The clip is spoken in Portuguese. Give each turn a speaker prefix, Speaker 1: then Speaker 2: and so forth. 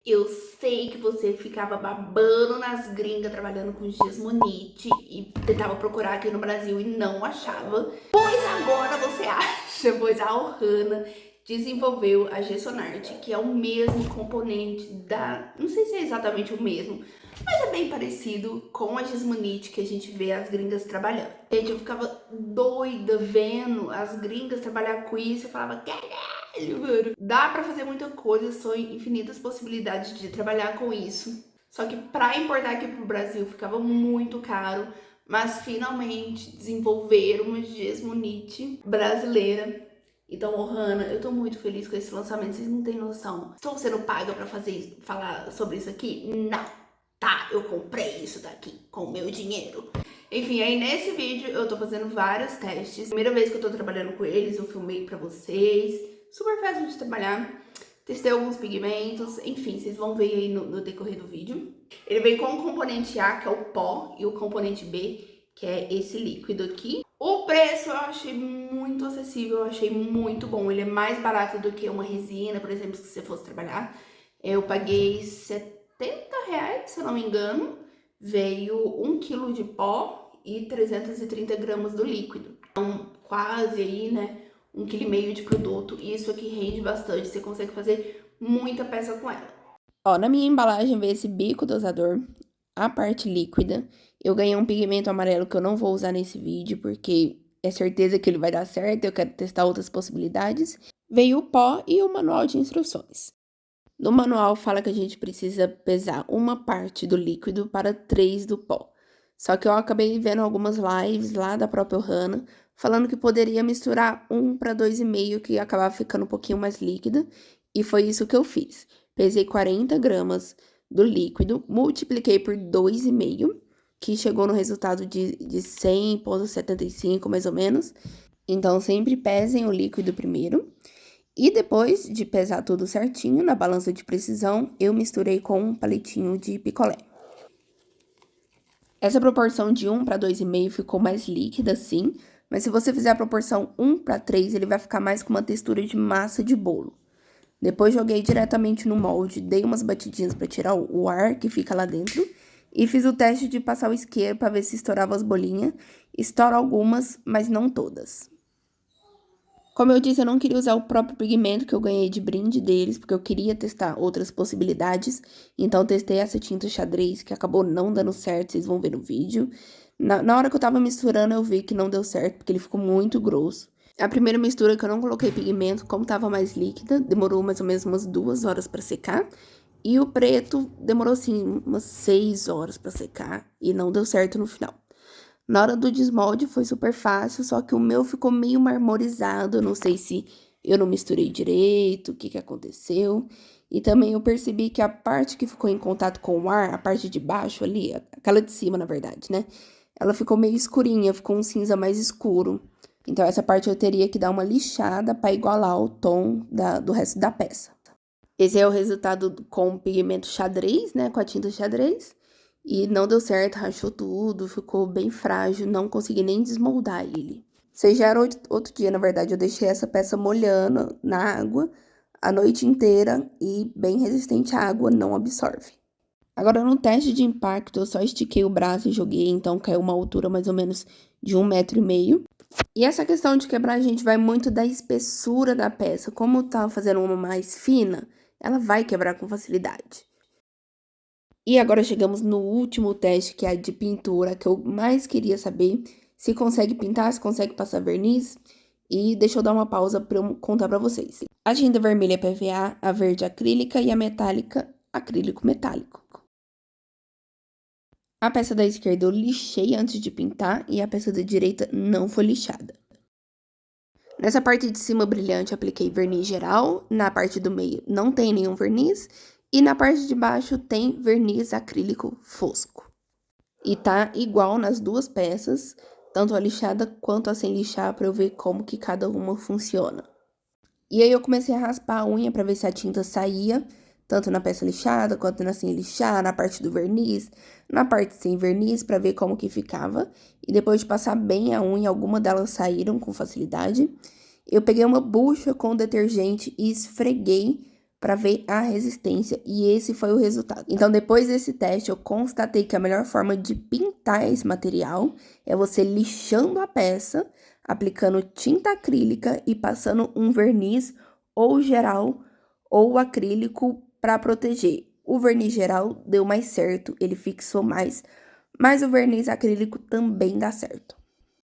Speaker 1: Eu sei que você ficava babando nas gringas trabalhando com Gismonite e tentava procurar aqui no Brasil e não achava. Pois agora você acha, pois a Ohana desenvolveu a Gessonart, que é o mesmo componente da... Não sei se é exatamente o mesmo, mas é bem parecido com a Gismonite que a gente vê as gringas trabalhando. Gente, eu ficava doida vendo as gringas trabalhar com isso, eu falava, caralho, mano. Dá pra fazer muita coisa, são infinitas possibilidades de trabalhar com isso. Só que pra importar aqui pro Brasil ficava muito caro, mas finalmente desenvolveram uma Gismonite brasileira. Então, Ohana, eu tô muito feliz com esse lançamento, vocês não têm noção. Estou sendo paga pra falar sobre isso aqui? Não, tá? Eu comprei isso daqui com o meu dinheiro. Enfim, aí nesse vídeo eu tô fazendo vários testes. Primeira vez que eu tô trabalhando com eles, eu filmei pra vocês. Super fácil de trabalhar. Testei alguns pigmentos, enfim, vocês vão ver aí no decorrer do vídeo. Ele vem com o componente A, que é o pó, e o componente B, que é esse líquido aqui. O preço eu achei muito acessível, eu achei muito bom. Ele é mais barato do que uma resina, por exemplo, se você fosse trabalhar. Eu paguei R$ 70, se eu não me engano. Veio 1 kg de pó e 330 gramas do líquido. Então, quase aí, né, 1,5 kg de produto. E isso aqui rende bastante, você consegue fazer muita peça com ela. Ó, na minha embalagem veio esse bico dosador, a parte líquida. Eu ganhei um pigmento amarelo que eu não vou usar nesse vídeo, porque é certeza que ele vai dar certo, eu quero testar outras possibilidades. Veio o pó e o manual de instruções. No manual fala que a gente precisa pesar uma parte do líquido para 3 do pó. Só que eu acabei vendo algumas lives lá da própria Ohana, falando que poderia misturar 1 para 2,5, que acabava ficando um pouquinho mais líquida. E foi isso que eu fiz. Pesei 40 gramas do líquido, multipliquei por 2,5, que chegou no resultado de 100,75 mais ou menos. Então, sempre pesem o líquido primeiro. E depois de pesar tudo certinho na balança de precisão, eu misturei com um palitinho de picolé. Essa proporção de 1 para 2,5 ficou mais líquida, sim, mas se você fizer a proporção 1 para 3, ele vai ficar mais com uma textura de massa de bolo. Depois joguei diretamente no molde, dei umas batidinhas para tirar o ar que fica lá dentro e fiz o teste de passar o isqueiro para ver se estourava as bolinhas. Estoura algumas, mas não todas. Como eu disse, eu não queria usar o próprio pigmento que eu ganhei de brinde deles, porque eu queria testar outras possibilidades. Então, testei essa tinta xadrez, que acabou não dando certo, vocês vão ver no vídeo. Na hora que eu tava misturando, eu vi que não deu certo, porque ele ficou muito grosso. A primeira mistura que eu não coloquei pigmento, como tava mais líquida, demorou mais ou menos umas 2 horas pra secar. E o preto demorou, assim, umas 6 horas pra secar, e não deu certo no final. Na hora do desmolde foi super fácil, só que o meu ficou meio marmorizado, eu não sei se eu não misturei direito, o que aconteceu. E também eu percebi que a parte que ficou em contato com o ar, a parte de baixo ali, aquela de cima, na verdade, né? Ela ficou meio escurinha, ficou um cinza mais escuro. Então, essa parte eu teria que dar uma lixada para igualar o tom do resto da peça. Esse é o resultado com o pigmento xadrez, né? Com a tinta xadrez. E não deu certo, rachou tudo, ficou bem frágil, não consegui nem desmoldar ele. Vocês já era outro dia, na verdade, eu deixei essa peça molhando na água a noite inteira e bem resistente à água, não absorve. Agora, no teste de impacto, eu só estiquei o braço e joguei, então caiu uma altura mais ou menos de 1,5 m. E essa questão de quebrar, a gente vai muito da espessura da peça. Como eu tava fazendo uma mais fina, ela vai quebrar com facilidade. E agora chegamos no último teste, que é a de pintura, que eu mais queria saber se consegue pintar, se consegue passar verniz. E deixa eu dar uma pausa para eu contar para vocês. A tinta vermelha é PVA, a verde acrílica e a metálica, acrílico metálico. A peça da esquerda eu lixei antes de pintar e a peça da direita não foi lixada. Nessa parte de cima brilhante, apliquei verniz geral. Na parte do meio não tem nenhum verniz. E na parte de baixo tem verniz acrílico fosco. E tá igual nas duas peças, tanto a lixada quanto a sem lixar, para eu ver como que cada uma funciona. E aí eu comecei a raspar a unha para ver se a tinta saía, tanto na peça lixada quanto na sem lixar, na parte do verniz, na parte sem verniz, para ver como que ficava. E depois de passar bem a unha, algumas delas saíram com facilidade. Eu peguei uma bucha com detergente e esfreguei para ver a resistência, e esse foi o resultado. Então, depois desse teste, eu constatei que a melhor forma de pintar esse material é você lixando a peça, aplicando tinta acrílica e passando um verniz ou geral ou acrílico para proteger. O verniz geral deu mais certo, ele fixou mais, mas o verniz acrílico também dá certo.